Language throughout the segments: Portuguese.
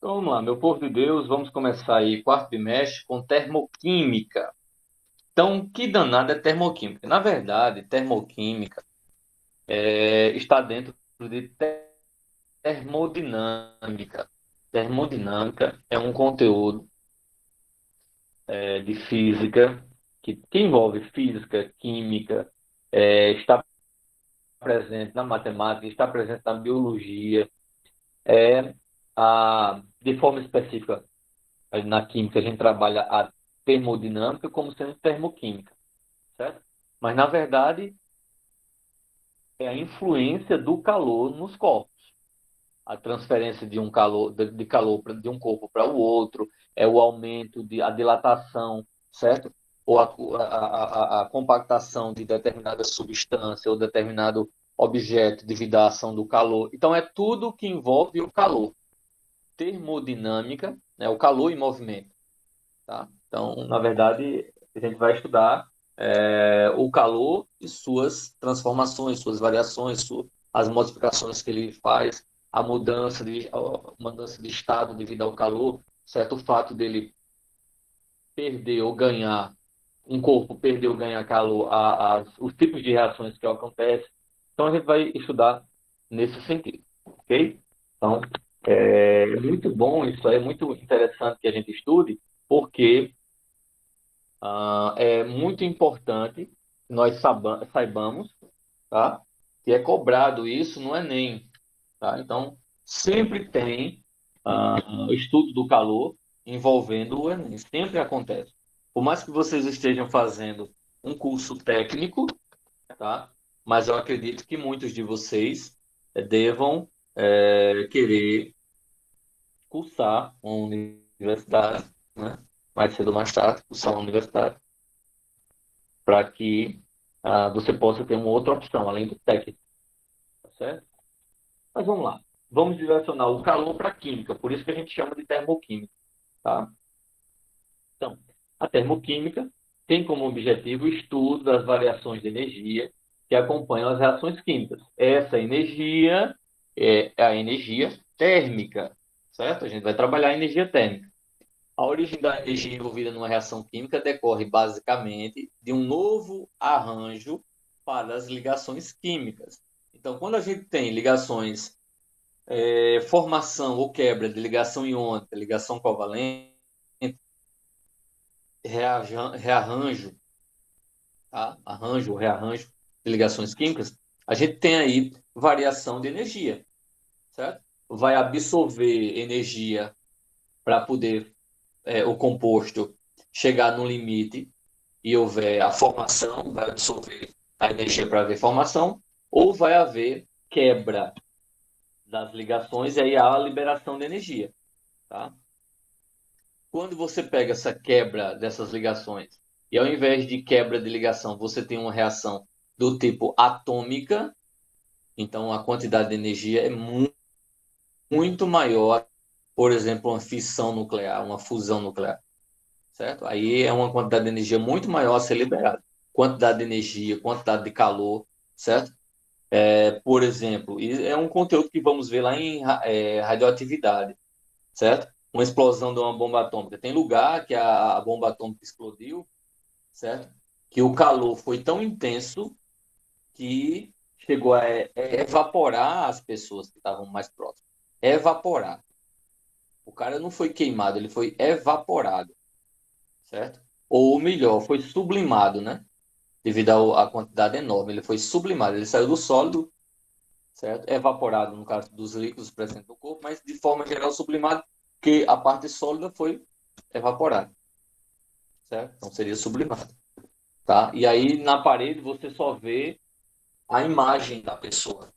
Então, vamos lá, meu povo de Deus, vamos começar aí quarto bimestre com termoquímica. Então, que danada é termoquímica? Na verdade, termoquímica está dentro de termodinâmica. Termodinâmica é um conteúdo de física que envolve física, química, está presente na matemática, está presente na biologia, de forma específica. Na química, a gente trabalha a termodinâmica como sendo termoquímica, certo? Mas, na verdade, é a influência do calor nos corpos. A transferência de um calor, de calor de um corpo para o outro, é o aumento a dilatação, certo? Ou a compactação de determinada substância ou determinado objeto devido à ação do calor. Então, é tudo que envolve o calor. Termodinâmica, né? O calor em movimento. Tá? Então, na verdade, a gente vai estudar o calor e suas transformações, suas variações, as modificações que ele faz, a mudança de estado devido ao calor, certo? O fato dele perder ou ganhar, um corpo perder ou ganhar calor, os tipos de reações que acontecem. Então, a gente vai estudar nesse sentido, ok? Então, é muito bom, isso é muito interessante que a gente estude, porque é muito importante que nós saibamos, tá? Que é cobrado isso no Enem, tá? Então, sempre tem o estudo do calor envolvendo o Enem, sempre acontece. Por mais que vocês estejam fazendo um curso técnico, tá? Mas eu acredito que muitos de vocês devam querer cursar uma universidade, né? Mais cedo ou mais tarde, cursar uma universidade para que você possa ter uma outra opção, além do técnico, tá certo? Mas vamos lá. Vamos direcionar o calor para a química, por isso que a gente chama de termoquímica, tá? Então, a termoquímica tem como objetivo o estudo das variações de energia que acompanham as reações químicas. Essa energia é a energia térmica, certo? A gente vai trabalhar a energia térmica. A origem da energia envolvida numa reação química decorre basicamente de um novo arranjo para as ligações químicas. Então, quando a gente tem ligações, formação ou quebra de ligação iônica, ligação covalente, rearranjo, tá? Arranjo ou rearranjo de ligações químicas, a gente tem aí variação de energia, certo? Vai absorver energia para poder o composto chegar no limite e houver a formação, vai absorver a energia para haver formação, ou vai haver quebra das ligações e aí há a liberação de energia. Tá? Quando você pega essa quebra dessas ligações e ao invés de quebra de ligação, você tem uma reação do tipo atômica, então a quantidade de energia é muito maior, por exemplo, uma fissão nuclear, uma fusão nuclear. Certo? Aí é uma quantidade de energia muito maior a ser liberada. Quantidade de energia, quantidade de calor, certo? Por exemplo, e é um conteúdo que vamos ver lá em radioatividade, certo? Uma explosão de uma bomba atômica. Tem lugar que a bomba atômica explodiu, certo? Que o calor foi tão intenso que chegou a evaporar as pessoas que estavam mais próximas. Evaporar. O cara não foi queimado, ele foi evaporado, certo? Ou melhor, foi sublimado, né? Devido à quantidade enorme. Ele foi sublimado, ele saiu do sólido, certo? Evaporado, no caso dos líquidos presentes no corpo, mas de forma geral sublimado, que a parte sólida foi evaporada, certo? Então seria sublimado, tá? E aí na parede você só vê a imagem da pessoa,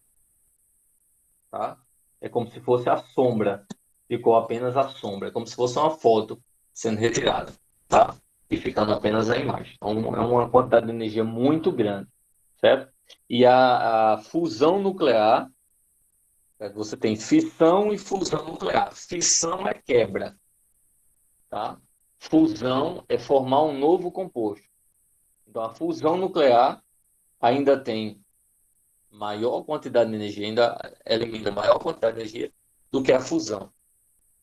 tá? É como se fosse a sombra, ficou apenas a sombra, é como se fosse uma foto sendo retirada, tá? E ficando apenas a imagem. Então é uma quantidade de energia muito grande, certo? E a fusão nuclear, você tem fissão e fusão nuclear. Fissão é quebra, tá? Fusão é formar um novo composto. Então, a fusão nuclear ainda tem maior quantidade de energia, ainda elimina maior quantidade de energia do que a fusão,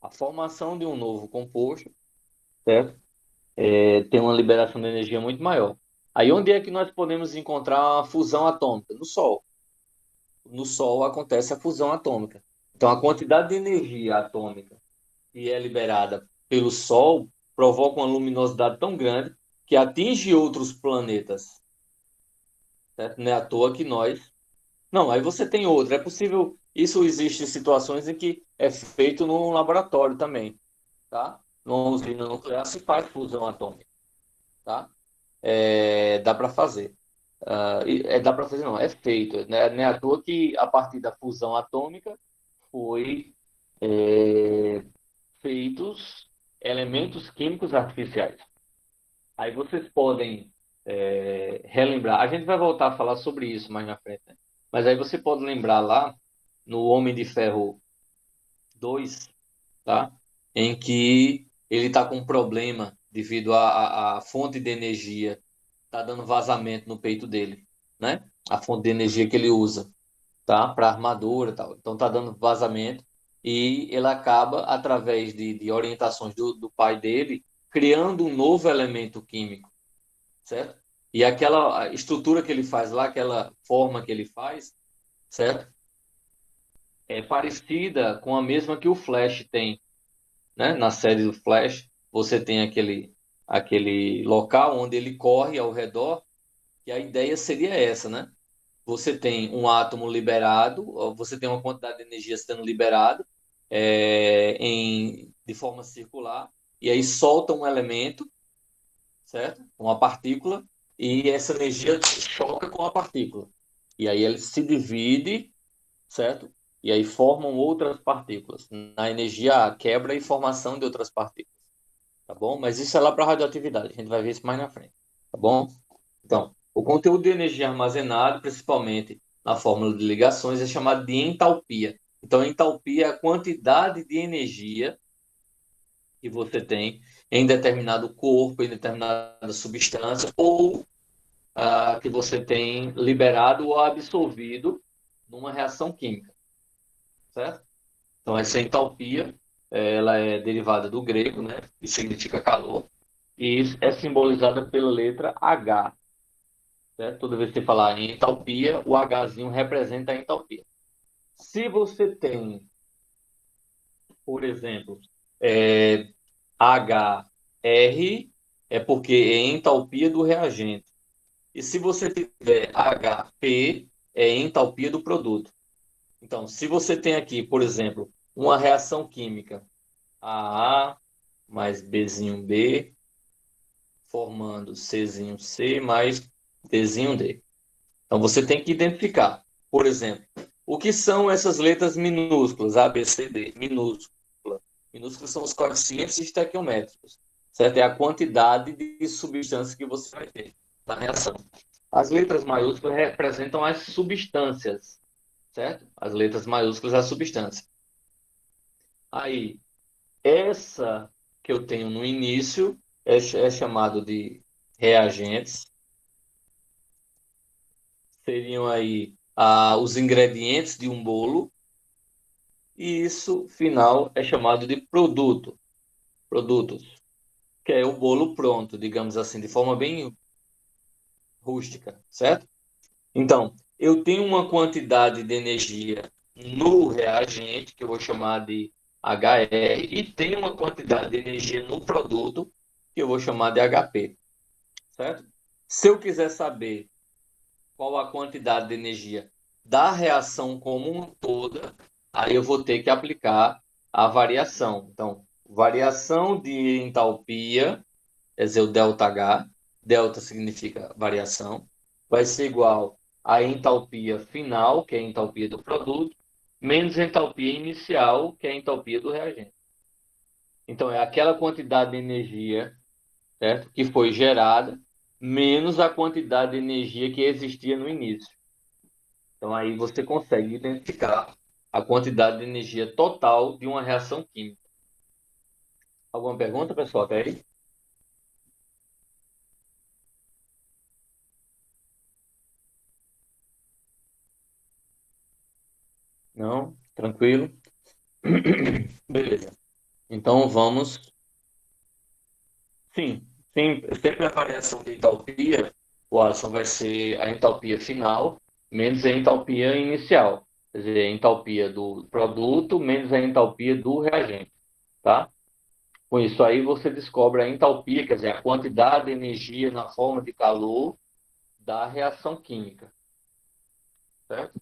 A formação de um novo composto, certo? Tem uma liberação de energia muito maior. Aí onde é que nós podemos encontrar a fusão atômica? No Sol. No Sol acontece a fusão atômica. Então a quantidade de energia atômica que é liberada pelo Sol provoca uma luminosidade tão grande que atinge outros planetas, certo? Não é à toa que nós... Não, aí você tem outra. É possível... Isso existe em situações em que é feito num laboratório também, tá? Numa usina nuclear se faz fusão atômica, tá? Dá para fazer. Dá para fazer, não, é feito. Né? Não é à toa que a partir da fusão atômica foi feitos elementos químicos artificiais. Aí vocês podem relembrar. A gente vai voltar a falar sobre isso mais na frente, né? Mas aí você pode lembrar lá no Homem de Ferro 2, tá? Em que ele está com um problema devido à fonte de energia, tá dando vazamento no peito dele, né? A fonte de energia que ele usa, tá? Para armadura e tal. Então tá dando vazamento e ele acaba, através de orientações do pai dele, criando um novo elemento químico, certo? E aquela estrutura que ele faz lá, aquela forma que ele faz, certo? É parecida com a mesma que o Flash tem, né? Na série do Flash, você tem aquele local onde ele corre ao redor, e a ideia seria essa, né? Você tem um átomo liberado, você tem uma quantidade de energia sendo liberada de forma circular, e aí solta um elemento, certo? Uma partícula, e essa energia choca com a partícula. E aí ele se divide, certo? E aí formam outras partículas. Na energia, a quebra e formação de outras partículas. Tá bom? Mas isso é lá para a radioatividade. A gente vai ver isso mais na frente. Tá bom? Então, o conteúdo de energia armazenado, principalmente na fórmula de ligações, é chamado de entalpia. Então, entalpia é a quantidade de energia que você tem em determinado corpo, em determinada substância, ou que você tem liberado ou absorvido numa reação química, certo? Então, essa entalpia, ela é derivada do grego, né? Que significa calor, e é simbolizada pela letra H. Certo? Toda vez que você falar em entalpia, o Hzinho representa a entalpia. Se você tem, por exemplo, é, HR, é porque é entalpia do reagente. E se você tiver HP, é entalpia do produto. Então, se você tem aqui, por exemplo, uma reação química, AA mais Bzinho B, formando Czinho C mais Dzinho D. Então, você tem que identificar, por exemplo, o que são essas letras minúsculas, A, B, C, D, minúscula. Minúsculas são os coeficientes estequiométricos, certo? É a quantidade de substância que você vai ter na reação. As letras maiúsculas representam as substâncias, certo? As letras maiúsculas, a substância. Aí, essa que eu tenho no início é chamado de reagentes. Seriam aí os ingredientes de um bolo, e isso final é chamado de produtos, que é o bolo pronto, digamos assim, de forma bem rústica, certo? Então, eu tenho uma quantidade de energia no reagente, que eu vou chamar de HR, e tenho uma quantidade de energia no produto, que eu vou chamar de HP, certo? Se eu quiser saber qual a quantidade de energia da reação como um toda, aí eu vou ter que aplicar a variação. Então, variação de entalpia, quer dizer, o ΔH, delta significa variação, vai ser igual à entalpia final, que é a entalpia do produto, menos a entalpia inicial, que é a entalpia do reagente. Então, é aquela quantidade de energia, certo? Que foi gerada, menos a quantidade de energia que existia no início. Então, aí você consegue identificar a quantidade de energia total de uma reação química. Alguma pergunta, pessoal? Até aí? Não? Tranquilo? Beleza. Então vamos, sim, sempre a variação de entalpia, o Alisson, vai ser a entalpia final menos a entalpia inicial. Quer dizer, a entalpia do produto menos a entalpia do reagente, tá? Com isso aí você descobre a entalpia, quer dizer, a quantidade de energia na forma de calor da reação química, certo?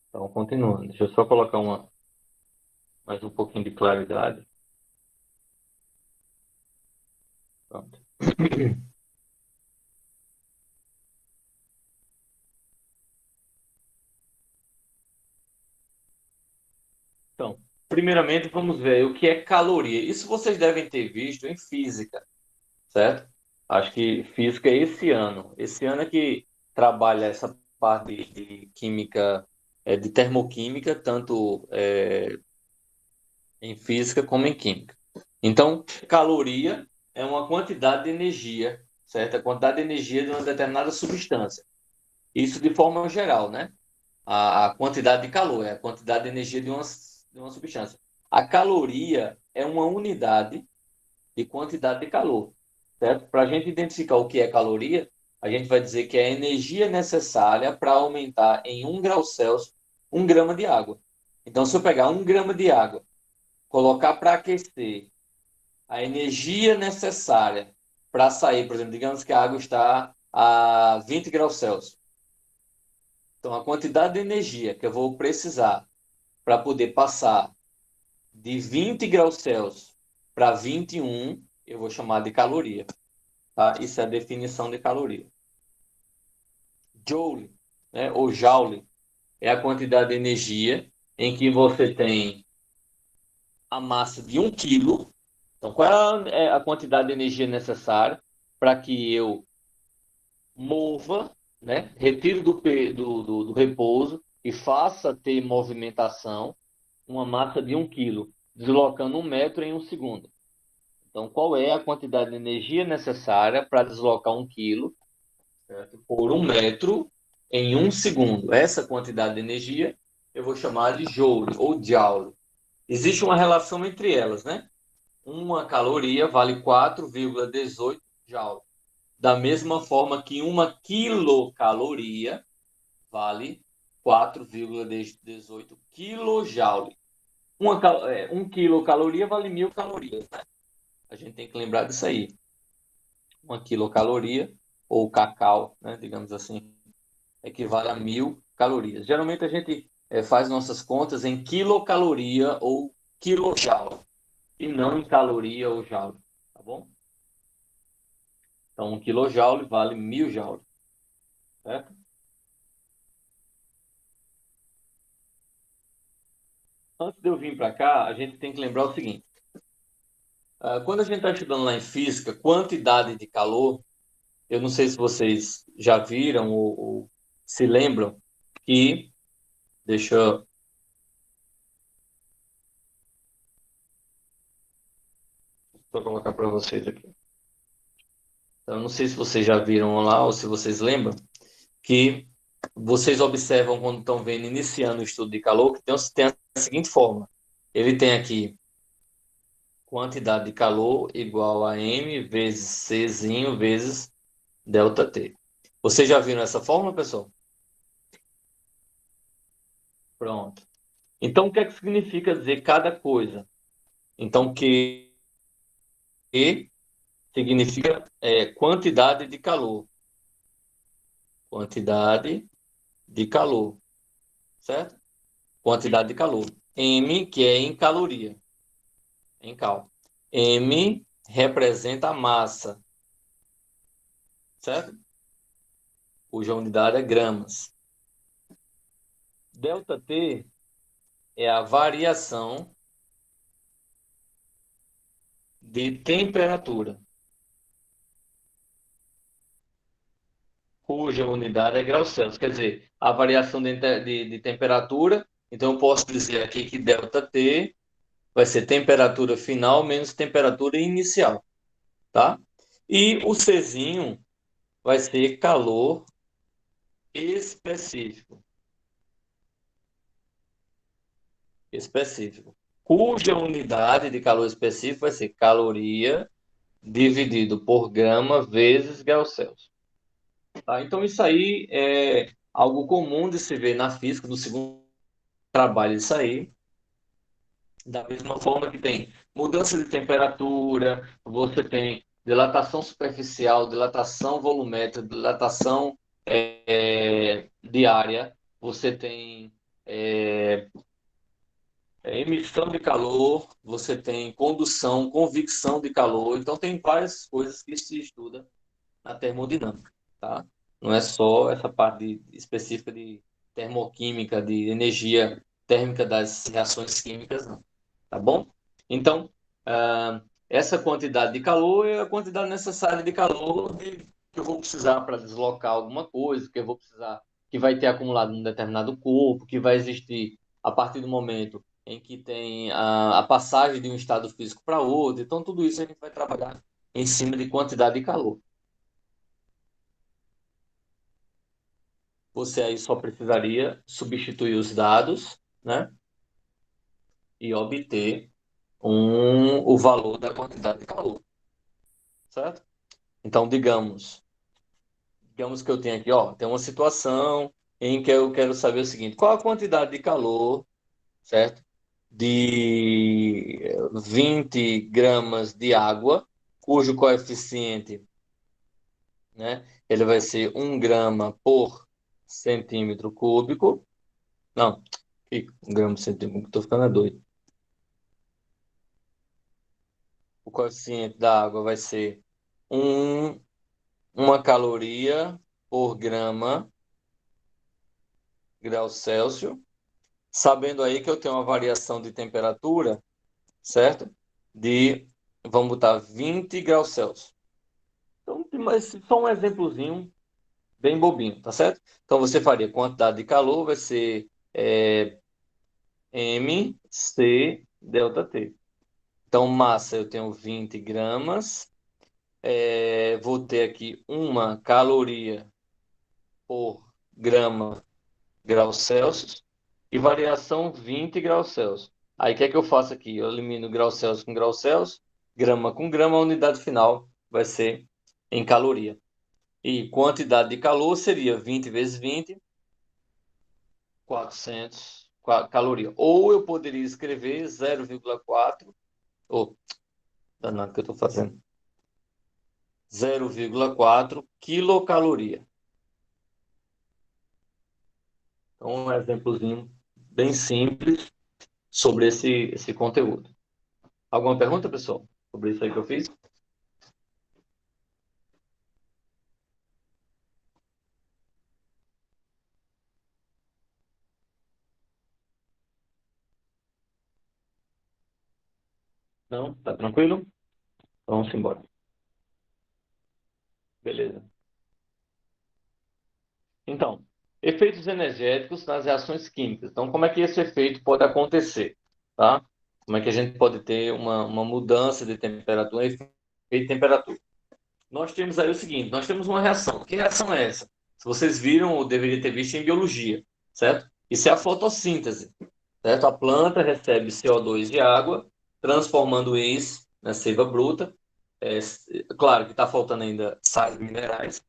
Então, continuando. Deixa eu só colocar mais um pouquinho de claridade. Pronto. Então, primeiramente, vamos ver o que é caloria. Isso vocês devem ter visto em física, certo? Acho que física é esse ano. Esse ano é que trabalha essa parte de química, de termoquímica, tanto em física como em química. Então, caloria é uma quantidade de energia, certo? A quantidade de energia de uma determinada substância. Isso de forma geral, né? A quantidade de calor é a quantidade de energia de uma substância. A caloria é uma unidade de quantidade de calor, certo? Para a gente identificar o que é caloria, a gente vai dizer que é a energia necessária para aumentar em 1 grau Celsius 1 grama de água. Então, se eu pegar 1 grama de água, colocar para aquecer, a energia necessária para sair, por exemplo, digamos que a água está a 20 graus Celsius. Então, a quantidade de energia que eu vou precisar para poder passar de 20 graus Celsius para 21, eu vou chamar de caloria. Tá? Isso é a definição de caloria. Joule, né, ou joule, é a quantidade de energia em que você tem a massa de 1 quilo. Então, qual é a quantidade de energia necessária para que eu mova, né, retire do repouso e faça ter movimentação uma massa de 1 quilo, deslocando 1 metro em 1 segundo. Então, qual é a quantidade de energia necessária para deslocar 1 quilo, certo, por 1 metro em 1 segundo? Essa quantidade de energia eu vou chamar de joule ou joule. Existe uma relação entre elas, né? Uma caloria vale 4,18 joule. Da mesma forma que uma quilocaloria vale 4,18 quilojoule. 1 quilocaloria vale 1.000 calorias, né? A gente tem que lembrar disso aí. 1 quilocaloria, ou cacau, né, digamos assim, equivale a 1.000 calorias. Geralmente a gente faz nossas contas em quilocaloria ou quilojoule, e não em caloria ou joule, tá bom? Então, 1 kJ vale 1.000 joules, certo? Antes de eu vir para cá, a gente tem que lembrar o seguinte: quando a gente está estudando lá em física, quantidade de calor, eu não sei se vocês já viram ou se lembram que, deixa eu só colocar para vocês aqui. Então, eu não sei se vocês já viram lá ou se vocês lembram que vocês observam quando estão vendo, iniciando o estudo de calor, que tem a seguinte forma. Ele tem aqui quantidade de calor igual a M vezes Czinho vezes delta T. Vocês já viram essa fórmula, pessoal? Pronto. Então, o que é que significa dizer cada coisa? Então, Q significa quantidade de calor. Quantidade de calor, certo? Quantidade de calor. M, que é em caloria, em cal. M representa a massa, certo? Cuja unidade é gramas. Delta T é a variação de temperatura, cuja unidade é graus Celsius. Quer dizer, a variação de temperatura. Então, eu posso dizer aqui que delta T vai ser temperatura final menos temperatura inicial, tá? E o Czinho vai ser calor específico. Específico. Cuja unidade de calor específico vai ser caloria dividido por grama vezes graus Celsius. Tá? Então, isso aí é algo comum de se ver na física, no segundo trabalho, isso aí. Da mesma forma que tem mudança de temperatura, você tem dilatação superficial, dilatação volumétrica, dilatação diária, você tem é, emissão de calor, você tem condução, convecção de calor. Então, tem várias coisas que se estuda na termodinâmica, tá? Não é só essa parte específica de termoquímica, de energia térmica das reações químicas, não. Tá bom? Então, essa quantidade de calor é a quantidade necessária de calor que eu vou precisar para deslocar alguma coisa, que eu vou precisar, que vai ter acumulado num determinado corpo, que vai existir a partir do momento em que tem a passagem de um estado físico para outro. Então, tudo isso a gente vai trabalhar em cima de quantidade de calor. Você aí só precisaria substituir os dados, né? E obter o valor da quantidade de calor, certo? Então, digamos que eu tenho aqui, ó, tem uma situação em que eu quero saber o seguinte: qual a quantidade de calor, certo? De 20 gramas de água, cujo coeficiente, né, ele vai ser 1 grama por centímetro cúbico. Não, 1 grama por centímetro cúbico, estou ficando doido. O coeficiente da água vai ser um, uma caloria por grau Celsius, sabendo aí que eu tenho uma variação de temperatura, certo? Vamos botar 20 graus Celsius. Então, mas só um exemplozinho bem bobinho, tá certo? Então, você faria quantidade de calor, vai ser MC delta T. Então, massa, eu tenho 20 gramas. Vou ter aqui uma caloria por grama graus Celsius e variação 20 graus Celsius. Aí o que é que eu faço aqui? Eu elimino graus Celsius com graus Celsius, grama com grama, a unidade final vai ser em caloria. E quantidade de calor seria 20 vezes 20, 400 caloria. Ou eu poderia escrever 0,4, ou, danado que eu estou fazendo, 0,4 quilocaloria. Então, um exemplozinho bem simples sobre esse conteúdo. Alguma pergunta, pessoal, sobre isso aí que eu fiz? Não? Tá tranquilo? Vamos embora. Beleza. Então, efeitos energéticos nas reações químicas. Então, como é que esse efeito pode acontecer? Tá? Como é que a gente pode ter uma mudança de temperatura, um efeito de temperatura? Nós temos aí o seguinte, nós temos uma reação. Que reação é essa? Se vocês viram, ou deveria ter visto em biologia, certo? Isso é a fotossíntese, certo? A planta recebe CO2 de água, transformando isso na seiva bruta. É, claro que está faltando ainda sais minerais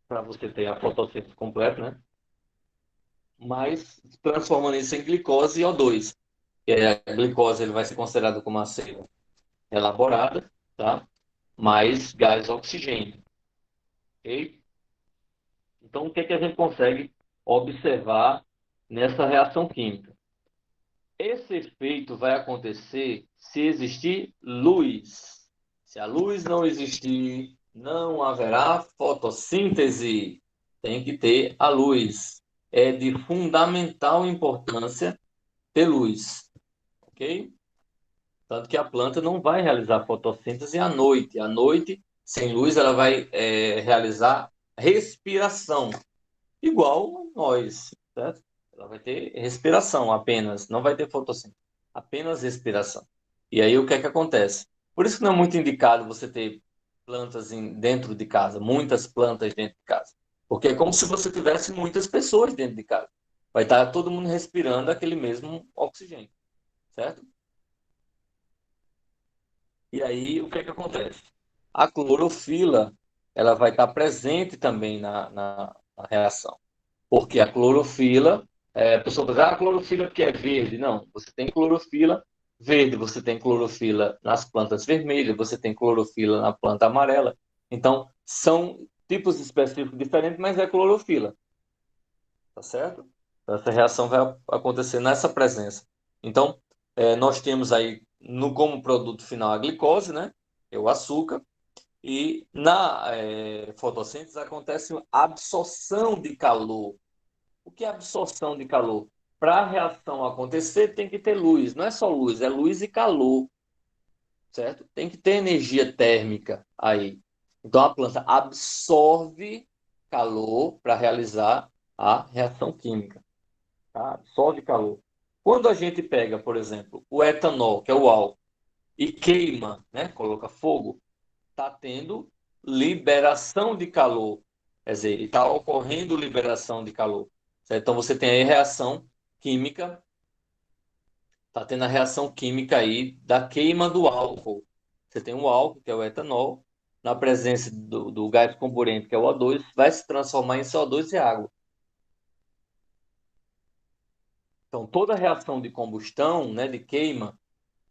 para você ter a fotossíntese completa, né? Mas transformando isso em glicose e O2. Que é a glicose ele vai ser considerado como uma seiva elaborada, tá? Mais gás oxigênio, ok? Então, o que é que a gente consegue observar nessa reação química? Esse efeito vai acontecer se existir luz. Se a luz não existir, não haverá fotossíntese. Tem que ter a luz. É de fundamental importância ter luz, ok? Tanto que a planta não vai realizar fotossíntese à noite. À noite, sem luz, ela vai realizar respiração, igual nós, certo? Ela vai ter respiração apenas, não vai ter fotossíntese, apenas respiração. E aí o que é que acontece? Por isso que não é muito indicado você ter plantas dentro de casa, muitas plantas dentro de casa. Porque é como se você tivesse muitas pessoas dentro de casa. Vai estar todo mundo respirando aquele mesmo oxigênio, certo? E aí, o que é que acontece? A clorofila, ela vai estar presente também na reação. Porque a clorofila, a pessoa diz, a clorofila que é verde. Não, você tem clorofila verde, você tem clorofila nas plantas vermelhas, você tem clorofila na planta amarela. Então, são tipos específicos diferentes, mas é clorofila, tá certo? Então, essa reação vai acontecer nessa presença. Então, nós temos aí como produto final a glicose, né? É o açúcar. E na fotossíntese acontece a absorção de calor. O que é absorção de calor? Para a reação acontecer, tem que ter luz. Não é só luz, é luz e calor, certo? Tem que ter energia térmica aí. Então a planta absorve calor para realizar a reação química, tá? Absorve calor. Quando a gente pega, por exemplo, o etanol, que é o álcool, e queima, né? Coloca fogo, está tendo liberação de calor. Quer dizer, está ocorrendo liberação de calor. Certo? Então você tem aí reação química, está tendo a reação química aí da queima do álcool. Você tem o álcool, que é o etanol, na presença do gás comburente, que é o O2, vai se transformar em CO2 e água. Então toda reação de combustão, né, de queima,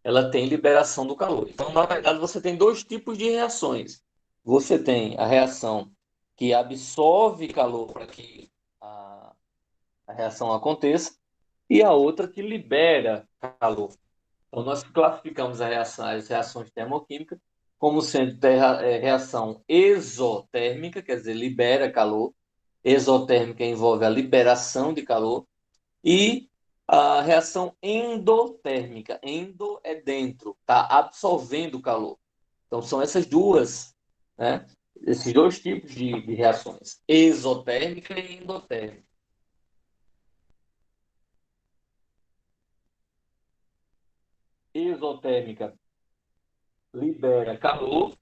ela tem liberação do calor. Então, na verdade, você tem dois tipos de reações. Você tem a reação que absorve calor para que a reação aconteça, e a outra que libera calor. Então, nós classificamos as reações termoquímicas como sendo reação exotérmica, quer dizer, libera calor. Exotérmica envolve a liberação de calor. E a reação endotérmica. Endo é dentro, está absorvendo calor. Então, são essas duas, né? Esses dois tipos de reações, exotérmica e endotérmica. Exotérmica libera calor,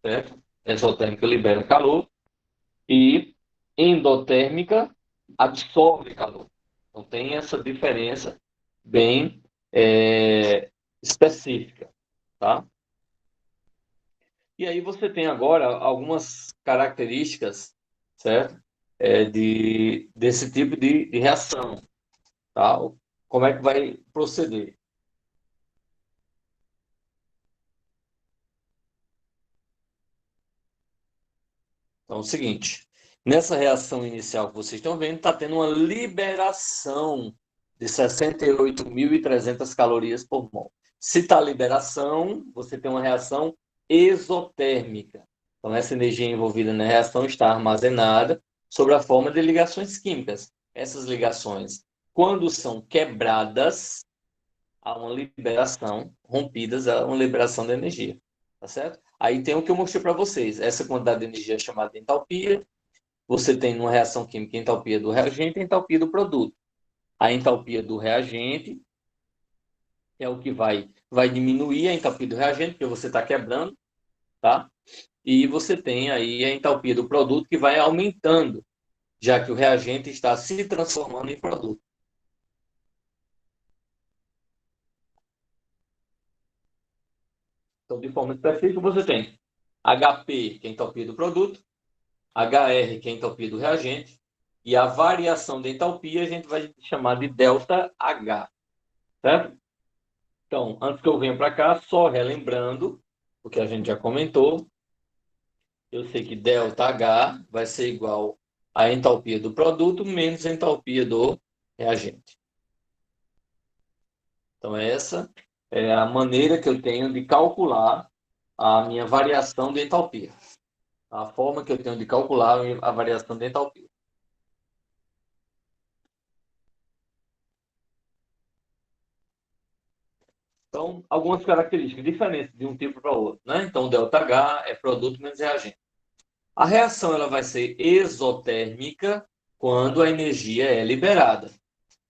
certo? Exotérmica libera calor e endotérmica absorve calor. Então, tem essa diferença bem específica, tá? E aí você tem agora algumas características, certo? Desse tipo de reação, tá? Como é que vai proceder? Então, é o seguinte, nessa reação inicial que vocês estão vendo, está tendo uma liberação de 68.300 calorias por mol. Se está liberação, você tem uma reação exotérmica. Então, essa energia envolvida na reação está armazenada sob a forma de ligações químicas. Essas ligações, quando são quebradas, há uma liberação, rompidas, há uma liberação de energia. Tá certo? Aí tem o que eu mostrei para vocês. Essa quantidade de energia é chamada de entalpia. Você tem numa reação química a entalpia do reagente e a entalpia do produto. A entalpia do reagente é o que vai diminuir a entalpia do reagente, porque você está quebrando, tá? E você tem aí a entalpia do produto que vai aumentando, já que o reagente está se transformando em produto. Então, de forma específica, você tem HP, que é a entalpia do produto, HR, que é a entalpia do reagente, e a variação de entalpia a gente vai chamar de ΔH, certo? Então, antes que eu venha para cá, só relembrando o que a gente já comentou, eu sei que ΔH vai ser igual à entalpia do produto menos a entalpia do reagente. Então, essa é a maneira que eu tenho de calcular a minha variação de entalpia. A forma que eu tenho de calcular a variação de entalpia. Então, algumas características diferentes de um tipo para o outro, né? Então, ΔH é produto menos reagente. A reação ela vai ser exotérmica quando a energia é liberada.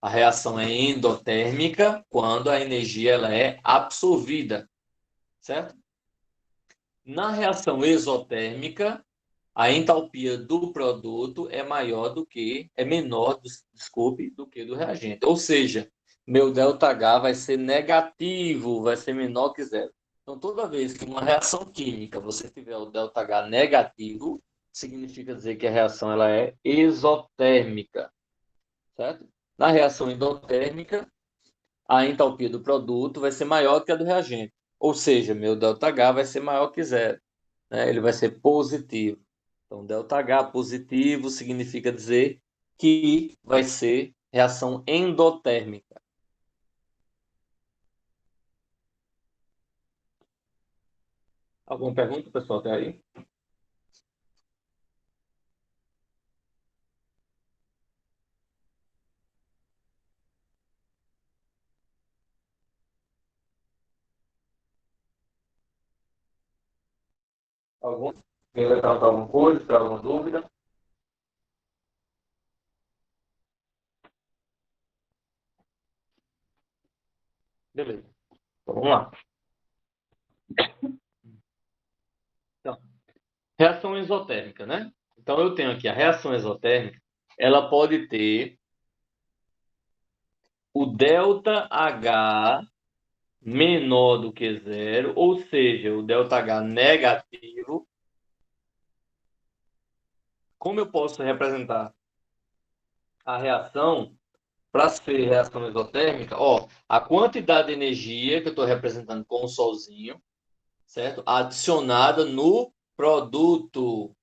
A reação é endotérmica quando a energia ela é absorvida, certo? Na reação exotérmica, a entalpia do produto é menor, desculpe, do que do reagente. Ou seja, meu ΔH vai ser negativo, vai ser menor que zero. Então, toda vez que uma reação química você tiver o ΔH negativo, significa dizer que a reação ela é exotérmica, certo? Na reação endotérmica, a entalpia do produto vai ser maior que a do reagente. Ou seja, meu ΔH vai ser maior que zero, né? Ele vai ser positivo. Então, ΔH positivo significa dizer que vai ser reação endotérmica. Alguma pergunta, pessoal? Até aí? Algum? Quem vai perguntar alguma coisa, tiver alguma dúvida? Beleza. Então, vamos lá. Então, reação exotérmica, né? Então, eu tenho aqui a reação exotérmica, ela pode ter o ΔH menor do que zero, ou seja, o ΔH negativo. Como eu posso representar a reação para ser reação exotérmica? Ó, a quantidade de energia que eu estou representando com o solzinho, certo? Adicionada no produto.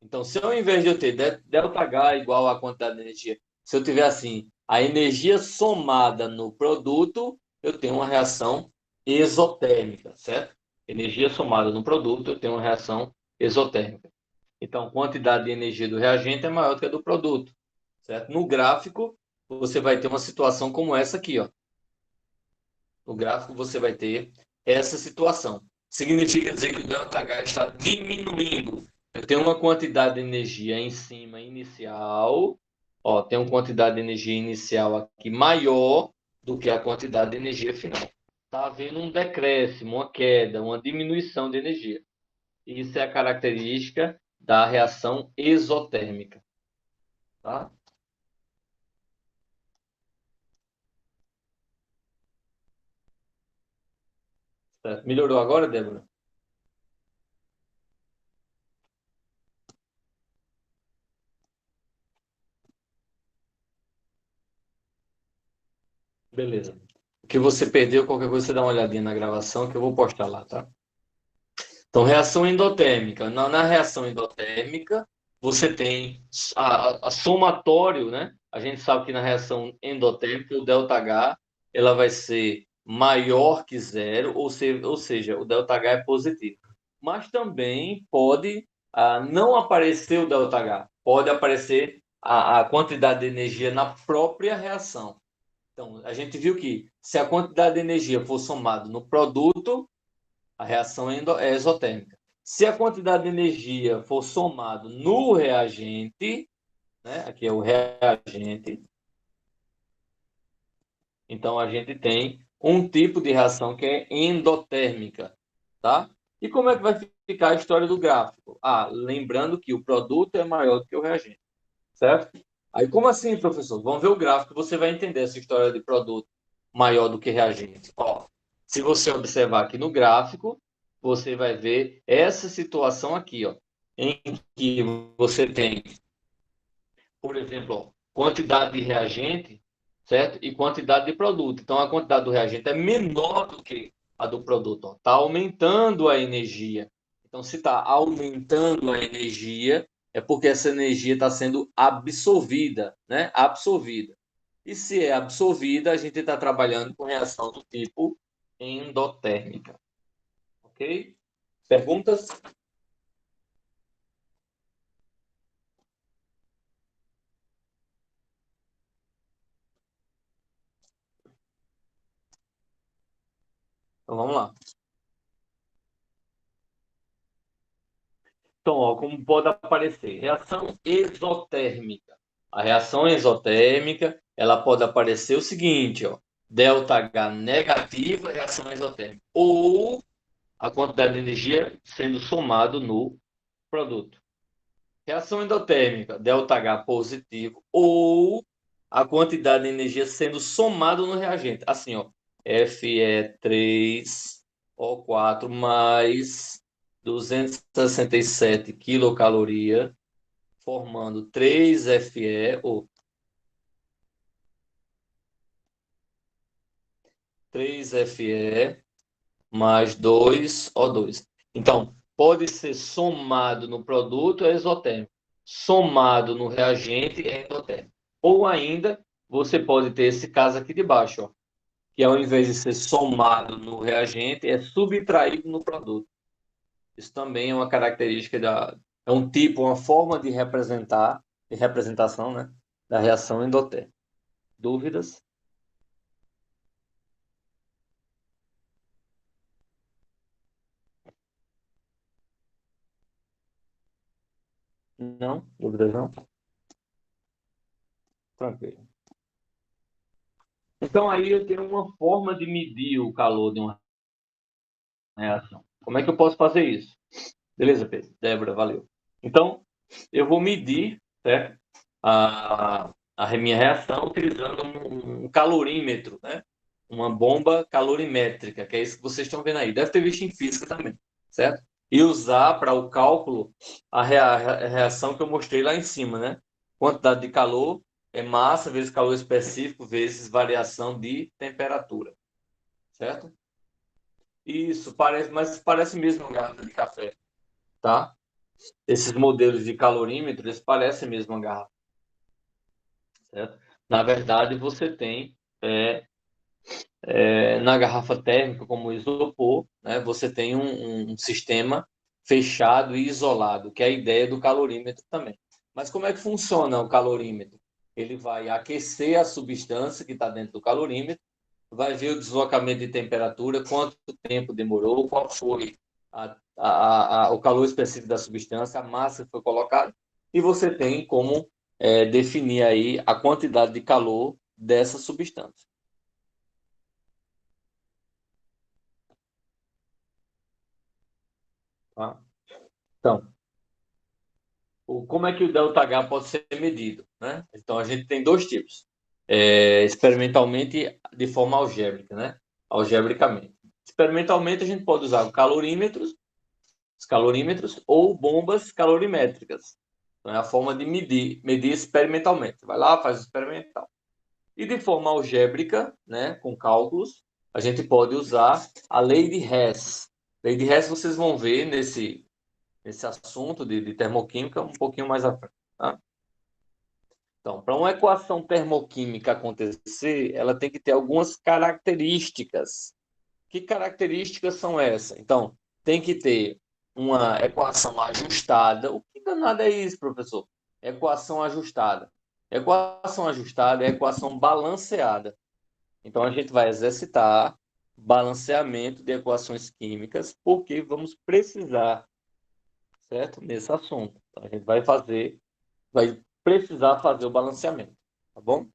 Então, se eu, ao invés de eu ter ΔH igual à quantidade de energia, se eu tiver assim, a energia somada no produto, eu tenho uma reação exotérmica, certo? Energia somada no produto, eu tenho uma reação exotérmica. Então, a quantidade de energia do reagente é maior do que a do produto, certo? No gráfico, você vai ter uma situação como essa aqui, ó. No gráfico, você vai ter essa situação. Significa dizer que o ΔH está diminuindo. Eu tenho uma quantidade de energia em cima inicial, ó, tem uma quantidade de energia inicial aqui maior do que a quantidade de energia final. Está havendo um decréscimo, uma queda, uma diminuição de energia. Isso é a característica da reação exotérmica, tá? Certo. Melhorou agora, Débora? Beleza. O que você perdeu, qualquer coisa, você dá uma olhadinha na gravação que eu vou postar lá, tá? Então, reação endotérmica. Na reação endotérmica, você tem a somatório, né? A gente sabe que na reação endotérmica, o ΔH ela vai ser maior que zero, ou seja, o ΔH é positivo. Mas também pode não aparecer o ΔH, pode aparecer a quantidade de energia na própria reação. Então, a gente viu que se a quantidade de energia for somada no produto, a reação é exotérmica. Se a quantidade de energia for somado no reagente, né, aqui é o reagente, então a gente tem um tipo de reação que é endotérmica, tá? E como é que vai ficar a história do gráfico? Lembrando que o produto é maior do que o reagente, certo? Aí, como assim, professor? Vamos ver o gráfico, você vai entender essa história de produto maior do que reagente. Ó, se você observar aqui no gráfico, você vai ver essa situação aqui, ó, em que você tem, por exemplo, ó, quantidade de reagente, certo? E quantidade de produto. Então, a quantidade do reagente é menor do que a do produto. Está aumentando a energia. Então, se está aumentando a energia, é porque essa energia está sendo absorvida, né? Absorvida. E se é absorvida, a gente está trabalhando com reação do tipo endotérmica. Ok? Perguntas? Então, vamos lá. Então, ó, como pode aparecer? Reação exotérmica. A reação exotérmica, ela pode aparecer o seguinte, ó, ΔH negativa, reação exotérmica. Ou a quantidade de energia sendo somado no produto. Reação endotérmica, ΔH positivo, ou a quantidade de energia sendo somado no reagente. Assim, ó, Fe3O4 mais 267 quilocaloria, formando 3Fe, ou 3Fe mais 2O2. Então, pode ser somado no produto, é exotérmico. Somado no reagente, é endotérmico. Ou ainda, você pode ter esse caso aqui de baixo, ó, que ao invés de ser somado no reagente, é subtraído no produto. Isso também é uma característica é um tipo, uma forma de representar, de representação, né, da reação endotérmica. Dúvidas? Não? Dúvidas não? Tranquilo. Então aí eu tenho uma forma de medir o calor de uma reação. Como é que eu posso fazer isso? Beleza, Pedro? Débora, valeu. Então, eu vou medir, certo? A minha reação utilizando um calorímetro, né? Uma bomba calorimétrica, que é isso que vocês estão vendo aí. Deve ter visto em física também, certo? E usar para o cálculo a reação que eu mostrei lá em cima, né? Quantidade de calor é massa vezes calor específico vezes variação de temperatura, certo? Isso, parece, mas parece mesmo uma garrafa de café, tá? Esses modelos de calorímetro, eles parecem mesmo uma garrafa, certo? Na verdade, você tem na garrafa térmica, como o isopor, né, você tem um sistema fechado e isolado, que é a ideia do calorímetro também. Mas como é que funciona o calorímetro? Ele vai aquecer a substância que está dentro do calorímetro, vai ver o deslocamento de temperatura, quanto tempo demorou, qual foi o calor específico da substância, a massa que foi colocada, e você tem como definir aí a quantidade de calor dessa substância. Tá? Então, como é que o ΔH pode ser medido? Né? Então, a gente tem dois tipos. Experimentalmente, de forma algébrica, né? Algebricamente. Experimentalmente, a gente pode usar os calorímetros ou bombas calorimétricas. Então, é a forma de medir experimentalmente. Vai lá, faz o experimental. E de forma algébrica, né, com cálculos, a gente pode usar a lei de Hess. Lei de Hess vocês vão ver nesse assunto de termoquímica um pouquinho mais à frente. Tá? Então, para uma equação termoquímica acontecer, ela tem que ter algumas características. Que características são essas? Então, tem que ter uma equação ajustada. O que danado é isso, professor? Equação ajustada. Equação ajustada é equação balanceada. Então, a gente vai exercitar balanceamento de equações químicas, porque vamos precisar, certo? Nesse assunto. Então, a gente vai precisar fazer o balanceamento, tá bom?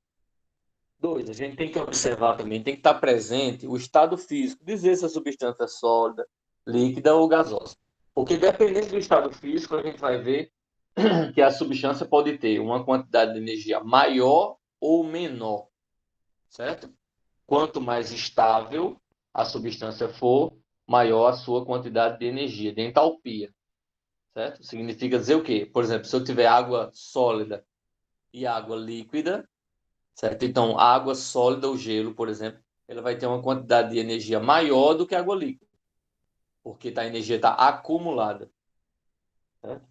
Dois, a gente tem que observar também, tem que estar presente o estado físico, dizer se a substância é sólida, líquida ou gasosa. Porque dependendo do estado físico, a gente vai ver que a substância pode ter uma quantidade de energia maior ou menor, certo? Quanto mais estável a substância for, maior a sua quantidade de energia, de entalpia, certo? Significa dizer o quê? Por exemplo, se eu tiver água sólida e água líquida, certo? Então, a água sólida, o gelo, por exemplo, ela vai ter uma quantidade de energia maior do que a água líquida, porque a energia está acumulada, certo?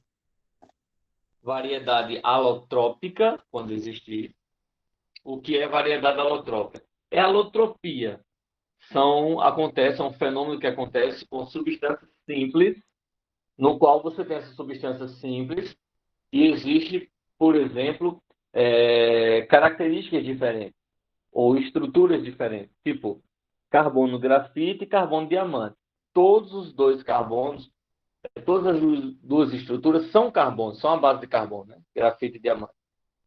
Variedade alotrópica, quando existir. O que é variedade alotrópica? É alotropia. Acontece, é um fenômeno que acontece com substâncias simples, no qual você tem essas substâncias simples e existe, por exemplo, características diferentes ou estruturas diferentes, tipo carbono grafite e carbono diamante. Todos os dois carbonos, todas as duas estruturas são carbono, são a base de carbono, né? Grafite e diamante.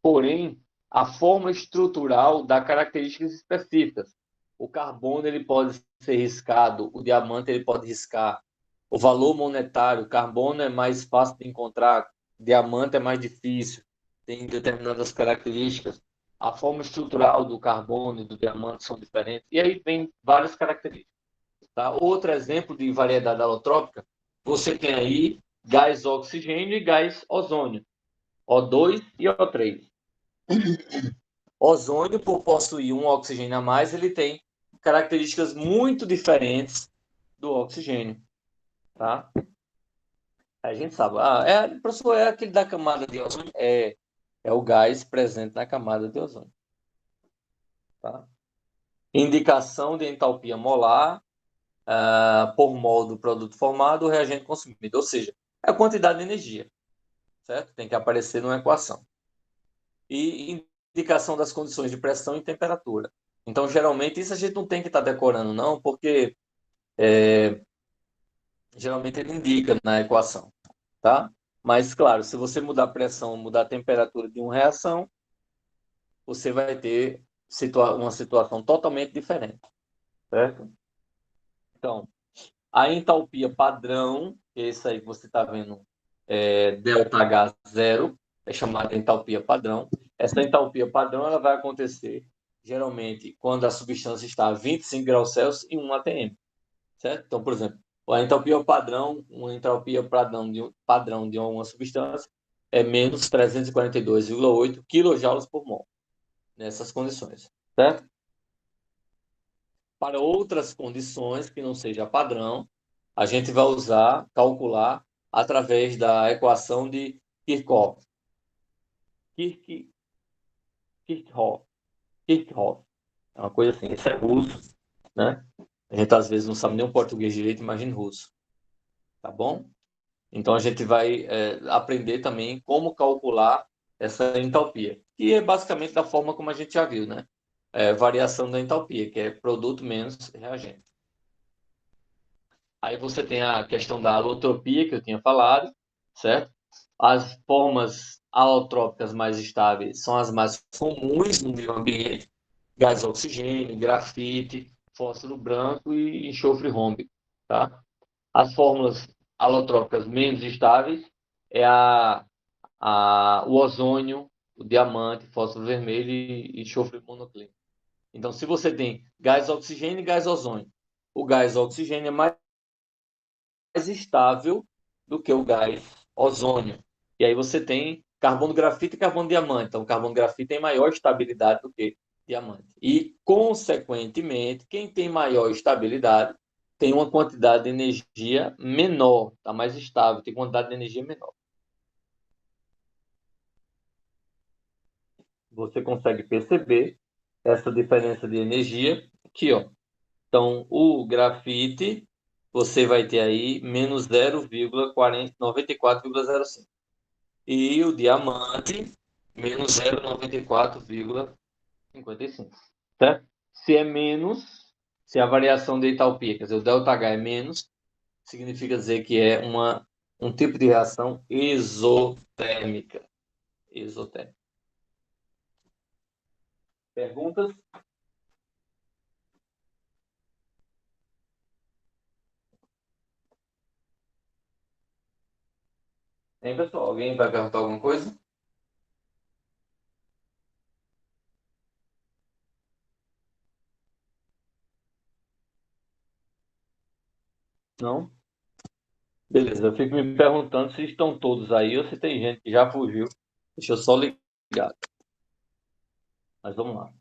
Porém, a forma estrutural dá características específicas. O carbono ele pode ser riscado, o diamante ele pode riscar. O valor monetário, o carbono é mais fácil de encontrar, Diamante é mais difícil, tem determinadas características. A forma estrutural do carbono e do diamante são diferentes. E aí vem várias características. Tá? Outro exemplo de variedade alotrópica, você tem aí gás oxigênio e gás ozônio, O2 e O3. Ozônio, por possuir um oxigênio a mais, ele tem características muito diferentes do oxigênio. Tá? A gente sabe. Professor, é aquele da camada de ozônio? É o gás presente na camada de ozônio. Tá? Indicação de entalpia molar por mol do produto formado ou reagente consumido. Ou seja, é a quantidade de energia. Certo? Tem que aparecer numa equação. E indicação das condições de pressão e temperatura. Então, geralmente, isso a gente não tem que estar decorando, não, porque geralmente ele indica na equação. Tá? Mas, claro, se você mudar a pressão, mudar a temperatura de uma reação, você vai ter uma situação totalmente diferente. Certo? Então, a entalpia padrão, esse aí que você está vendo, ΔH zero, é chamada entalpia padrão. Essa entalpia padrão ela vai acontecer geralmente quando a substância está a 25 graus Celsius e 1 atm. Certo? Então, por exemplo, a entalpia padrão, uma entalpia padrão de uma substância é menos 342,8 kJ por mol, nessas condições. Certo? Para outras condições que não seja padrão, a gente vai calcular através da equação de Kirchhoff. Kirchhoff. Kirchhoff. É uma coisa assim, isso é russo, né? A gente às vezes não sabe nem o português direito, imagina russo. Tá bom? Então a gente vai aprender também como calcular essa entalpia, que é basicamente da forma como a gente já viu, né? Variação da entalpia, que é produto menos reagente. Aí você tem a questão da alotropia, que eu tinha falado, certo? As formas alotrópicas mais estáveis são as mais comuns no meio ambiente: gás oxigênio, grafite, fósforo branco e enxofre rômbico, tá? As fórmulas alotrópicas menos estáveis é o ozônio, o diamante, fósforo vermelho e enxofre monoclínico. Então, se você tem gás oxigênio e gás ozônio, o gás oxigênio é mais estável do que o gás ozônio. E aí você tem carbono grafito e carbono diamante. Então, carbono grafito tem maior estabilidade do que diamante. E, consequentemente, quem tem maior estabilidade tem uma quantidade de energia menor, está mais estável, tem quantidade de energia menor. Você consegue perceber essa diferença de energia aqui, ó. Então, o grafite, você vai ter aí menos 0,94,05. E o diamante, menos 0,94,55. Certo? Se é menos, se a variação de entalpia, quer dizer, o ΔH é menos, significa dizer que é um tipo de reação exotérmica. Exotérmica. Perguntas? Hein, pessoal? Alguém vai perguntar alguma coisa? Não? Beleza, eu fico me perguntando se estão todos aí ou se tem gente que já fugiu. Deixa eu só ligar. Mas vamos lá.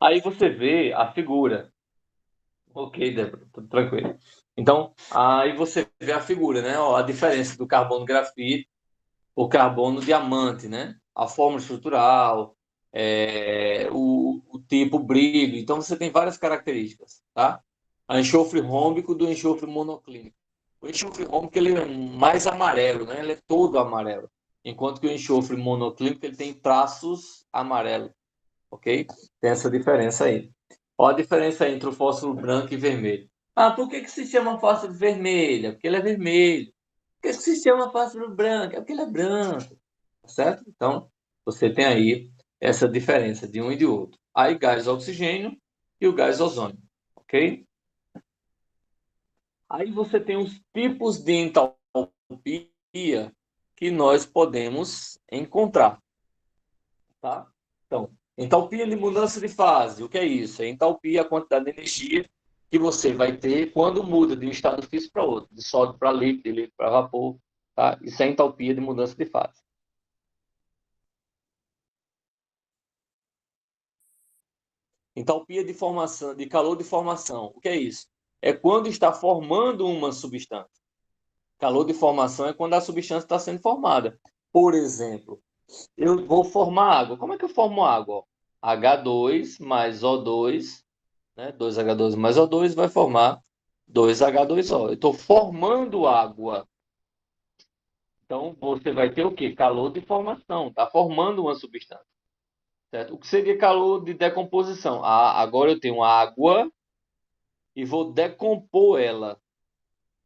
Aí você vê a figura. Ok, Débora, tudo tranquilo. Então, aí você vê a figura, né? Ó, a diferença do carbono grafite o carbono diamante, né? A forma estrutural, o tipo, o brilho. Então, você tem várias características, tá? A enxofre rômbico do enxofre monoclínico. O enxofre rômbico ele é mais amarelo, né? Ele é todo amarelo. Enquanto que o enxofre monoclínico ele tem traços amarelos, ok? Tem essa diferença aí. Olha a diferença entre o fósforo branco e vermelho. Ah, por que se chama fósforo vermelho? Porque ele é vermelho. Por que se chama fósforo branco? É porque ele é branco. Tá certo? Então, você tem aí essa diferença de um e de outro. Aí, gás oxigênio e o gás ozônio. Ok? Aí você tem os tipos de entalpia que nós podemos encontrar, tá? Então, entalpia de mudança de fase, o que é isso? É entalpia, a quantidade de energia que você vai ter quando muda de um estado físico para outro, de sólido para líquido, de líquido para vapor, tá? Isso é entalpia de mudança de fase. Entalpia de formação, de calor de formação, o que é isso? É quando está formando uma substância. Calor de formação é quando a substância está sendo formada. Por exemplo, eu vou formar água. Como é que eu formo água? H2 mais O2, né? 2H2 mais O2 vai formar 2H2O. Eu estou formando água. Então, você vai ter o quê? Calor de formação. Está formando uma substância. Certo? O que seria calor de decomposição? Ah, agora eu tenho água e vou decompor ela.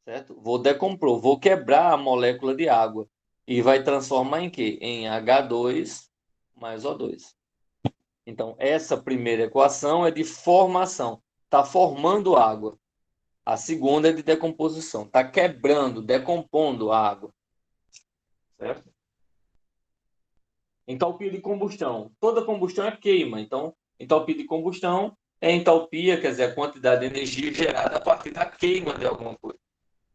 Certo? Vou decompor, vou quebrar a molécula de água. E vai transformar em quê? Em H2 mais O2. Então, essa primeira equação é de formação. Está formando água. A segunda é de decomposição. Está quebrando, decompondo a água. Certo? Entalpia de combustão. Toda combustão é queima. Então, entalpia de combustão é entalpia, quer dizer, a quantidade de energia gerada a partir da queima de alguma coisa.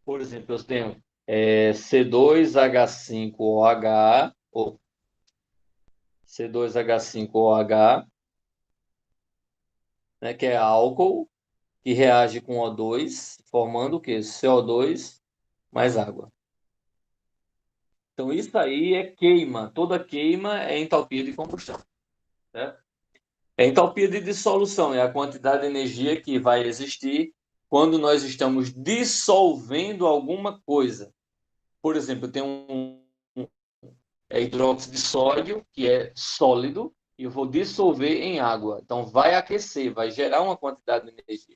Por exemplo, eu tenho C2H5OH, ou C2H5OH, né, que é álcool, que reage com O2, formando o quê? CO2 mais água. Então, isso aí é queima. Toda queima é entalpia de combustão. Certo? A entalpia de dissolução é a quantidade de energia que vai existir quando nós estamos dissolvendo alguma coisa. Por exemplo, eu tenho hidróxido de sódio, que é sólido, e eu vou dissolver em água. Então, vai aquecer, vai gerar uma quantidade de energia.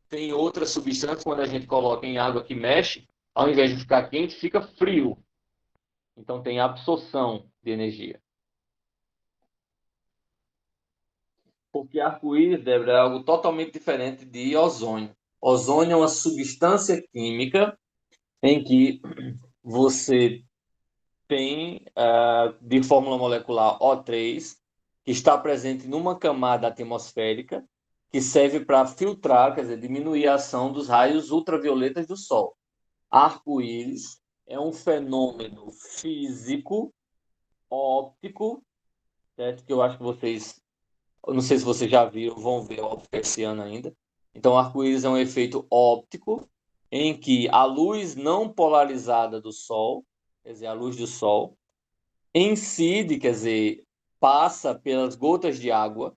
Tem outras substâncias, quando a gente coloca em água que mexe, ao invés de ficar quente, fica frio. Então, tem absorção de energia. Porque arco-íris, Débora, é algo totalmente diferente de ozônio. Ozônio é uma substância química em que você tem de fórmula molecular O3, que está presente numa camada atmosférica, que serve para filtrar, quer dizer, diminuir a ação dos raios ultravioletas do Sol. Arco-íris é um fenômeno físico, óptico, certo? Que eu acho que vocês, eu não sei se vocês já viram, vão ver óptica esse ano ainda. Então, arco-íris é um efeito óptico em que a luz não polarizada do Sol, quer dizer, a luz do Sol, incide, quer dizer, passa pelas gotas de água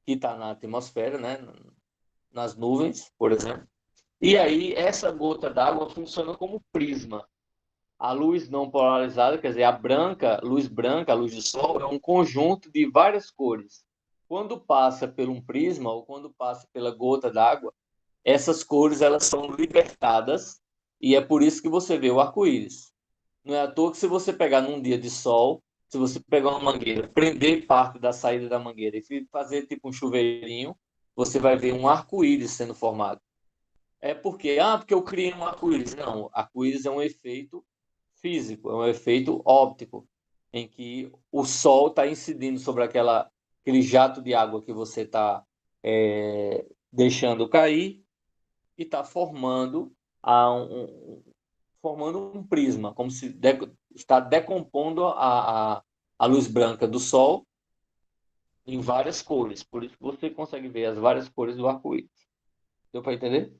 que está na atmosfera, né? Nas nuvens, por exemplo. E aí, essa gota d'água funciona como prisma. A luz não polarizada, quer dizer, a luz do sol, é um conjunto de várias cores. Quando passa por um prisma ou quando passa pela gota d'água, essas cores elas são libertadas e é por isso que você vê o arco-íris. Não é à toa que se você pegar num dia de sol, se você pegar uma mangueira, prender parte da saída da mangueira e fazer tipo um chuveirinho, você vai ver um arco-íris sendo formado. É porque eu criei um arco-íris. Não, arco-íris é um efeito físico, é um efeito óptico, em que o sol está incidindo sobre aquele jato de água que você está deixando cair e está formando um prisma, como se está decompondo a luz branca do Sol em várias cores. Por isso que você consegue ver as várias cores do arco-íris. Deu para entender?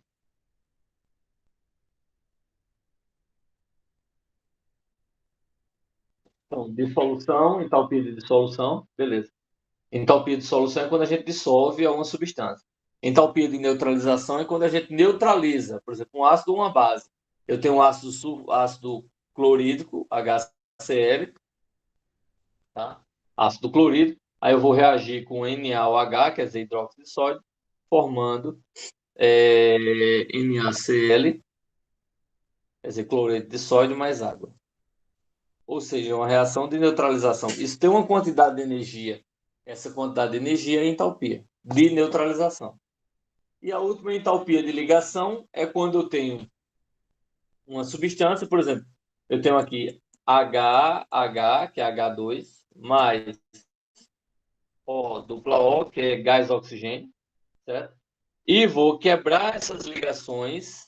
Então, dissolução, entalpia de dissolução, beleza. Entalpia de dissolução é quando a gente dissolve alguma substância. Entalpia de neutralização é quando a gente neutraliza, por exemplo, um ácido ou uma base. Eu tenho um ácido clorídrico, HCl, tá? Ácido clorídrico, aí eu vou reagir com NaOH, quer dizer, hidróxido de sódio, formando NaCl, quer dizer, cloreto de sódio mais água. Ou seja, é uma reação de neutralização. Isso tem uma quantidade de energia. Essa quantidade de energia é entalpia de neutralização. E a última entalpia de ligação é quando eu tenho uma substância, por exemplo, eu tenho aqui H, que é H2, mais O, dupla O, que é gás oxigênio, certo? E vou quebrar essas ligações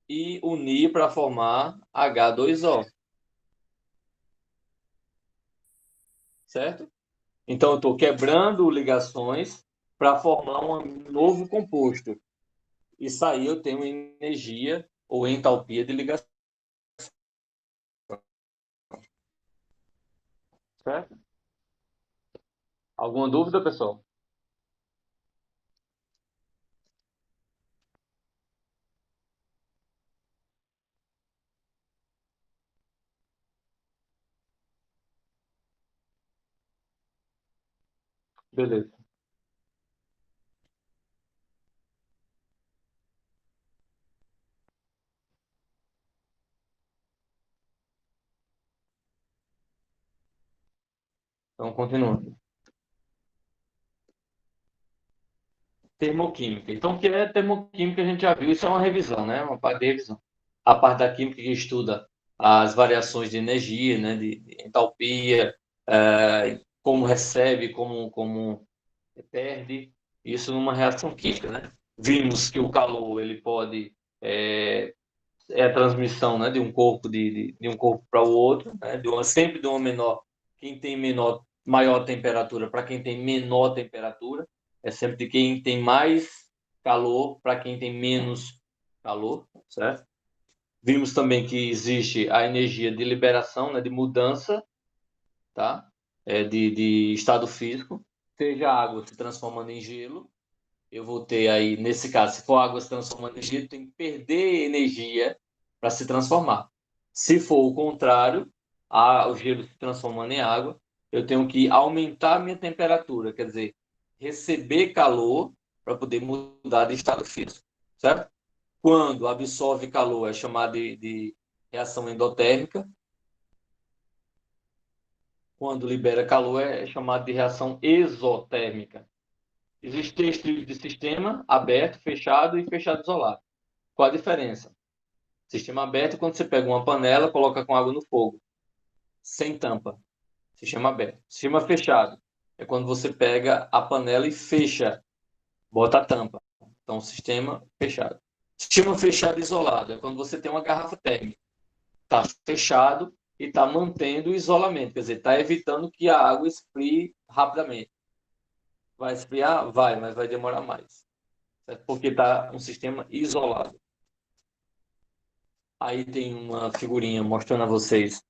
e unir para formar H2O, certo? Então, eu estou quebrando ligações para formar um novo composto. Isso aí eu tenho energia ou entalpia de ligação, certo? Alguma dúvida, pessoal? Beleza. Então, continuando. Termoquímica. Então, o que é termoquímica a gente já viu, isso é uma revisão, né? Uma parte de revisão. A parte da química que estuda as variações de energia, né? De entalpia, como recebe, como perde, isso numa reação química, né? Vimos que o calor, ele pode, é a transmissão, né? De um corpo, de um corpo para o outro, né? Sempre de uma menor, quem tem maior temperatura para quem tem menor temperatura, é sempre de quem tem mais calor para quem tem menos calor, certo? Vimos também que existe a energia de liberação, né, de mudança, tá? De estado físico, seja a água se transformando em gelo, eu vou ter aí, nesse caso, se for água se transformando em gelo, tem que perder energia para se transformar. Se for o contrário, o gelo se transformando em água, eu tenho que aumentar a minha temperatura, quer dizer, receber calor para poder mudar de estado físico, certo? Quando absorve calor é chamado de reação endotérmica, quando libera calor é chamado de reação exotérmica. Existem três tipos de sistema: aberto, fechado e fechado isolado. Qual a diferença? Sistema aberto é quando você pega uma panela, coloca com água no fogo, sem tampa. Sistema aberto. Sistema fechado é quando você pega a panela e fecha, bota a tampa. Então, sistema fechado. Sistema fechado isolado é quando você tem uma garrafa térmica. Está fechado e está mantendo o isolamento, quer dizer, está evitando que a água esfrie rapidamente. Vai esfriar? Vai, mas vai demorar mais, certo? Porque está um sistema isolado. Aí tem uma figurinha mostrando a vocês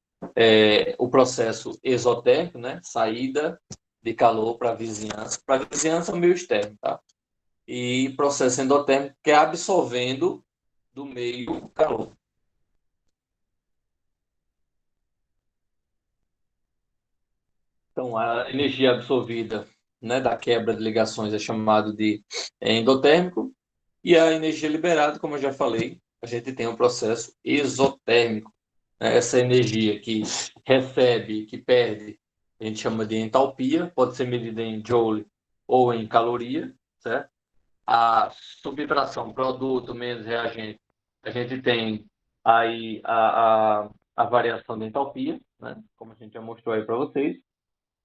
o processo exotérmico, né? Saída de calor para a vizinhança. Para a vizinhança, meio externo, tá? E processo endotérmico, que é absorvendo do meio calor. Então, a energia absorvida, né, da quebra de ligações é chamado de endotérmico. E a energia liberada, como eu já falei, a gente tem um processo exotérmico, né? Essa energia que recebe, que perde, a gente chama de entalpia, pode ser medida em joule ou em caloria, certo? A subtração, produto menos reagente, a gente tem aí a variação da entalpia, né? Como a gente já mostrou aí para vocês.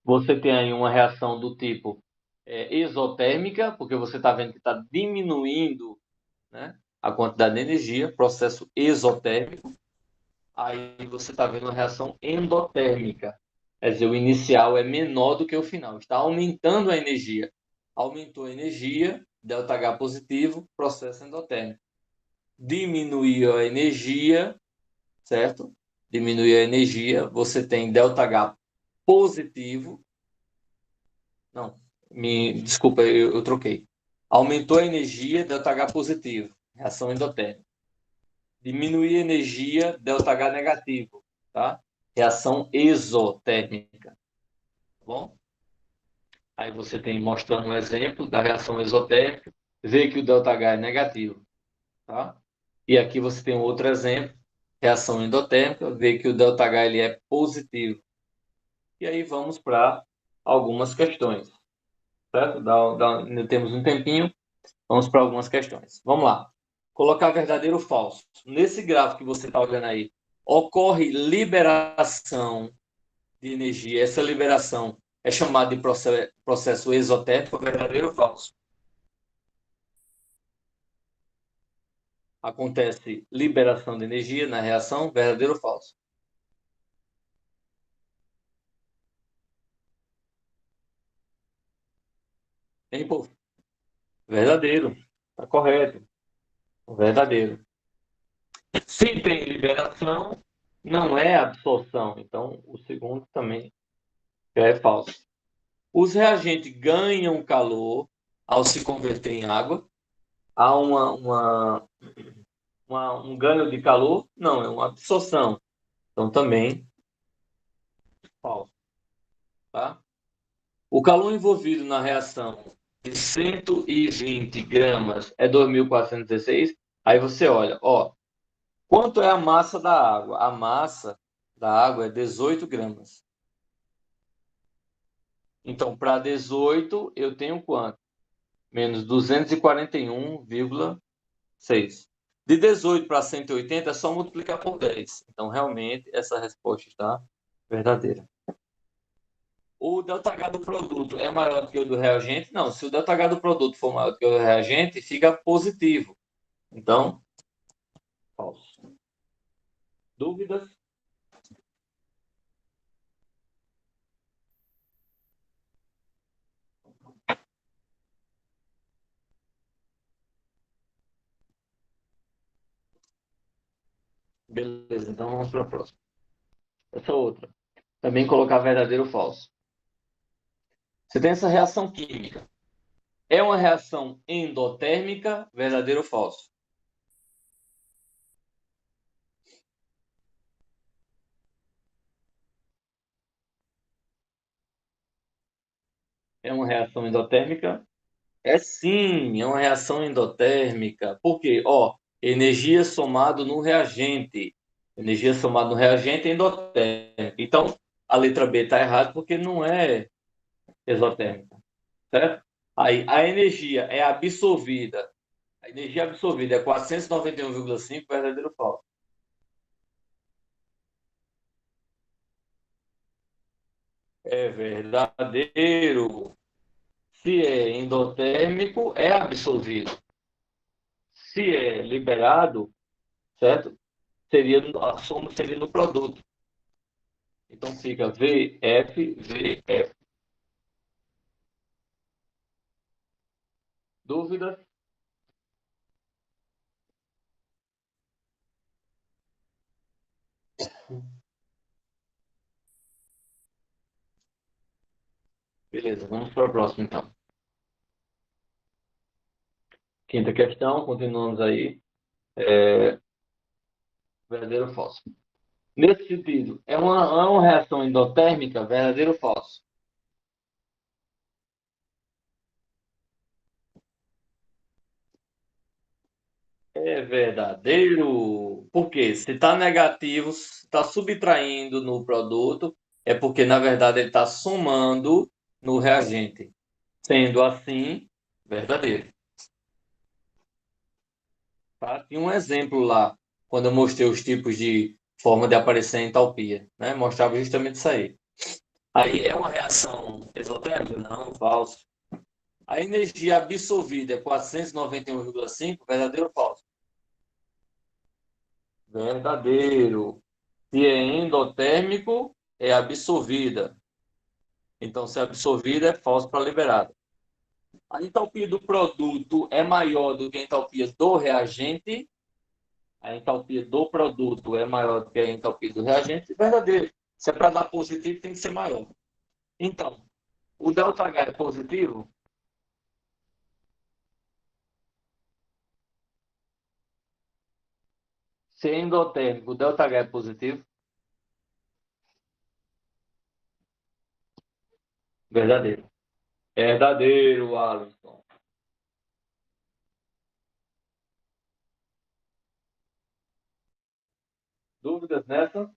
Você tem aí uma reação do tipo exotérmica, porque você está vendo que está diminuindo, né, a quantidade de energia, processo exotérmico. Aí você está vendo uma reação endotérmica. Quer dizer, o inicial é menor do que o final. Está aumentando a energia. Aumentou a energia, ΔH positivo, processo endotérmico. Diminuiu a energia, certo? Diminuiu a energia, você tem ΔH positivo. Não, desculpa, eu troquei. Aumentou a energia, ΔH positivo, reação endotérmica. Diminuir a energia, ΔH negativo, tá? Reação exotérmica, tá bom? Aí você tem mostrando um exemplo da reação exotérmica, vê que o ΔH é negativo, tá? E aqui você tem outro exemplo, reação endotérmica, vê que o ΔH ele é positivo. E aí vamos para algumas questões, certo? Temos um tempinho, vamos para algumas questões. Vamos lá. Colocar verdadeiro ou falso. Nesse gráfico que você está olhando aí, ocorre liberação de energia. Essa liberação é chamada de processo exotérmico, verdadeiro ou falso? Acontece liberação de energia na reação, verdadeiro ou falso? Tem, pô? Verdadeiro. Está correto. Verdadeiro. Se tem liberação, não é absorção. Então, o segundo também é falso. Os reagentes ganham calor ao se converter em água. Há um ganho de calor? Não, é uma absorção. Então, também falso. Tá? O calor envolvido na reação de 120 gramas é 2.416. Aí você olha, ó, quanto é a massa da água? A massa da água é 18 gramas. Então, para 18, eu tenho quanto? Menos 241,6. De 18 para 180 é só multiplicar por 10. Então, realmente, essa resposta está verdadeira. O ΔH do produto é maior do que o do reagente? Não, se o ΔH do produto for maior do que o do reagente, fica positivo. Então, falso. Dúvidas? Beleza, então vamos para a próxima. Essa outra. Também colocar verdadeiro ou falso. Você tem essa reação química. É uma reação endotérmica, verdadeiro ou falso? É uma reação endotérmica? É sim, é uma reação endotérmica. Por quê? Ó, energia somada no reagente. Energia somada no reagente é endotérmica. Então, a letra B está errada porque não é exotérmica, certo? Aí, a energia é absorvida. A energia absorvida é 491,5, verdadeiro ou falso? É verdadeiro. Se é endotérmico, é absorvido. Se é liberado, certo? A soma seria no produto. Então fica VF, VF. Dúvidas? Beleza, vamos para a próxima então. Quinta questão, continuamos aí. Verdadeiro ou falso? Nesse sentido, é uma reação endotérmica, verdadeiro ou falso? É verdadeiro. Por quê? Se está negativo, se está subtraindo no produto, é porque, na verdade, ele está somando no reagente. Sendo assim, verdadeiro. Tá? Tinha um exemplo lá, quando eu mostrei os tipos de forma de aparecer a entalpia, né? Mostrava justamente isso aí. Aí é uma reação exotérmica? Não, falso. A energia absorvida é 491,5, verdadeiro ou falso? Verdadeiro. Se é endotérmico, é absorvida. Então, se é absorvida, é falso para liberada. A entalpia do produto é maior do que a entalpia do reagente. A entalpia do produto é maior do que a entalpia do reagente. Verdadeiro. Se é para dar positivo, tem que ser maior. Então, o ΔH é positivo? Se é endotérmico, o ΔH é positivo? Verdadeiro. Verdadeiro, Alisson. Dúvidas nessa?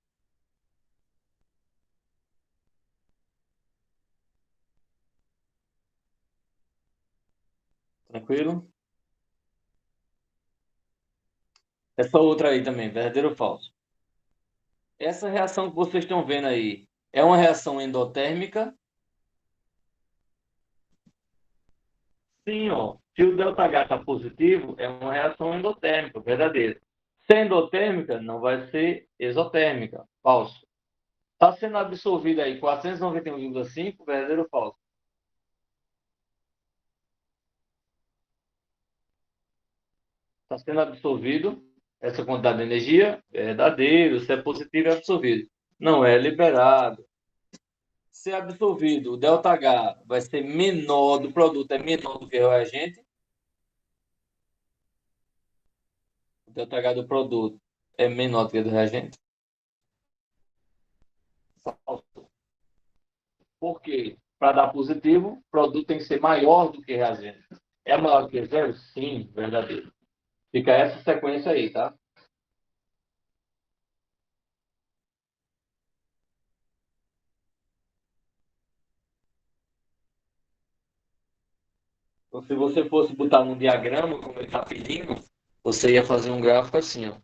Tranquilo? Essa outra aí também, verdadeiro ou falso? Essa reação que vocês estão vendo aí é uma reação endotérmica? Sim, ó. Se o ΔH está positivo, é uma reação endotérmica, verdadeira. Se é endotérmica, não vai ser exotérmica. Falso. Está sendo absorvido aí 491,5, verdadeiro ou falso? Está sendo absorvido essa quantidade de energia? Verdadeiro. Se é positivo, é absorvido. Não é liberado. Se é absorvido, o ΔH vai ser menor do produto, é menor do que o reagente. O ΔH do produto é menor do que o do reagente. Falso. Por quê? Para dar positivo, o produto tem que ser maior do que reagente. É maior do que zero? Sim, verdadeiro. Fica essa sequência aí, tá? Então, se você fosse botar num diagrama, como ele está pedindo, você ia fazer um gráfico assim, ó.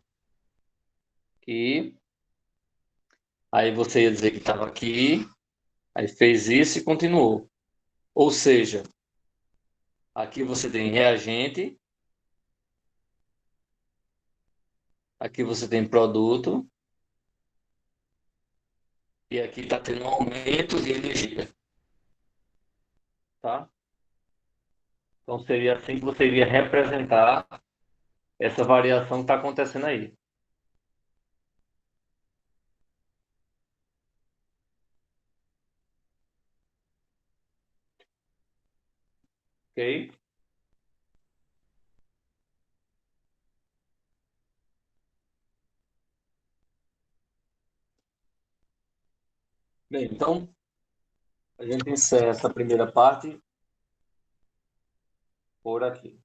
E aí você ia dizer que estava aqui, aí fez isso e continuou. Ou seja, aqui você tem reagente, aqui você tem produto, e aqui está tendo um aumento de energia, tá? Então seria assim que você iria representar essa variação que está acontecendo aí, ok? Bem, então a gente encerra essa primeira parte por aqui.